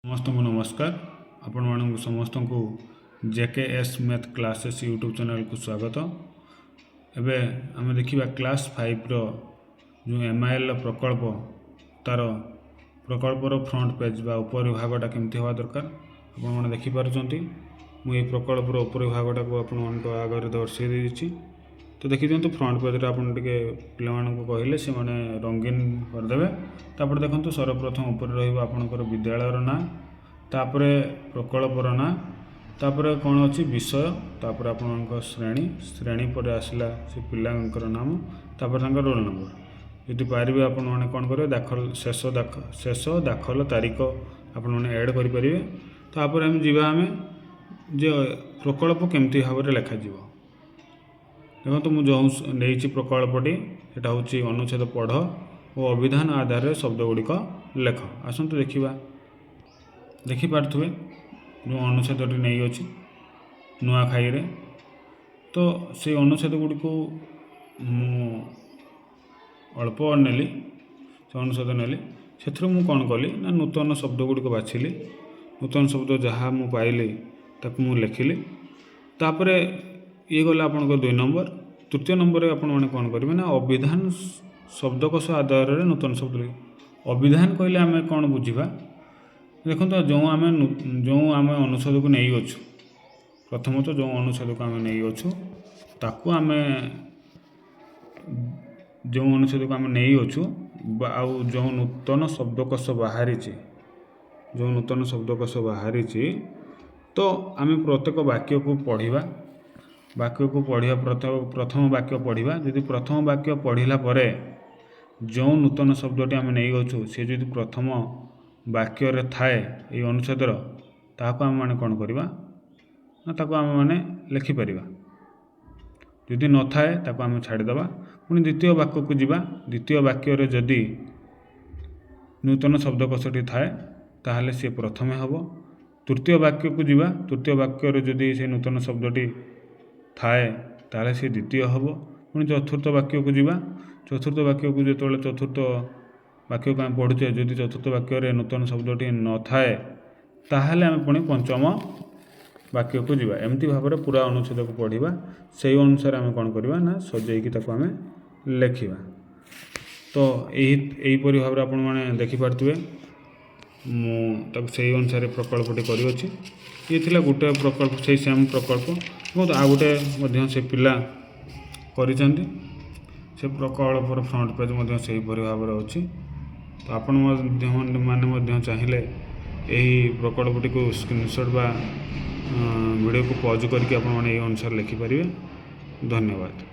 समस्त को नमस्कार। आपण मानक समस्त को JKS math classes YouTube channel को स्वागत। एबे आम देखा क्लास 5 रो जो एमआईएल प्रकल्प तार प्रकल्पर फ्रंट पेज बा ऊपर भागटा केमती हवा दरकार आपण मैंने देखिपार्टी। मुझे प्रकल्पर ऊपर भागटा को आपण आगे दर्शाई देती। तो देखी दिखाँ फ्रंट पेज आप पे कहले से मैंने रंगीन करदे। तापर देखो सर्वप्रथम ऊपर रपर विद्यालयर ना, तापर प्रकल्पर ना, तापर कौन अच्छी विषय, तापर आप श्रेणी, श्रेणी पर आसला से पिलांकर नाम, तापर रोल नंबर। यदि पारे आपण मैंने कौन करेंगे दाखल शेष दाखल तारीख आपण मैंने ऐड करेंगे। तापर आम जावा आम जे प्रकल्प केमती भाव में लिखा देखो मुझे नहीं प्रकल्पटी यहाँ हूँ अनुच्छेद पढ़ और अभिधान आधार शब्द गुड़िक लेख। आसतु देखा देखिपे जो अनुच्छेदटी नहीं अच्छी नुआखाई रे, तो से अनुच्छेद गुड़िक अल्प नेली से अनुच्छेद नेली से कौन कली ना नूतन शब्द गुड़िक बाछिली। नूतन शब्द जहाँ मु पाइली ताकू मु लिखिली। तापर ये गला आप 2 नंबर। तृतीय नंबर आप कौन करेंगे ना अभिधान शब्दकोश आधार में नूतन शब्द। अभिधान कहले आम कौन बुझा देखो जो आम अनुच्छेद को नहीं अच्छु, प्रथमतः जो अनुच्छेद को आम नहीं अच्छु ताकू आम जो अनुच्छेद को आम नहीं अच्छु आउ जो नूतन शब्दकोश बाहरी, जो नूतन शब्दकोश बाहरी, तो आम प्रत्येक वाक्य को पढ़ा। वाक्य को पढ़ा प्रथम वाक्य पढ़ा। यदि प्रथम वाक्य पढ़ला परे जो नूतन शब्दटी आम नहीं अच्छु सी जो प्रथम वाक्य थाए ये अनुच्छेदर ताकू आम मैंने कौन करवा ना ताकू आम मैंने लिखिपर। यदि न थाए ताकू आम छाड़ीदे। पुणी द्वितीय वाक्य को जीवा। द्वितीय वाक्य जदि नूतन शब्दकोशटी थाए ताहले सी प्रथम हम। तृतीय वाक्य को जीवा। तृतीय वाक्य जदि से नूतन शब्दटी थाए ताहले सी द्वितीय हम। पुणी चतुर्थ वाक्य को जीवा। चतुर्थ वाक्य को जो चतुर्थ वाक्य को आम पढ़ुचे जदि चतुर्थ वाक्य नूतन शब्दटी न थाए ताहले आम पुणी पंचम वाक्य को जीवा। एमती भाव में पूरा अनुच्छेद को पढ़ा। से अनुसार आम कौन करवा ना सजाइकी आम लिखा। तो यहीपरी भाव में आपने देखिपे मुझे अनुसार प्रकल्पटी कर ये थिला गोटे प्रकल्प से सेम प्रकल्प बहुत आ गोटे से पिला करिसेंती से प्रकल्पर फ्रंट पेज से भाव में अच्छी। तो आपण मैंने चाहिए यही प्रकल्पटी को स्क्रीनशॉट बा वीडियो को पॉज करके आप अनुसार लिखिपारे। धन्यवाद।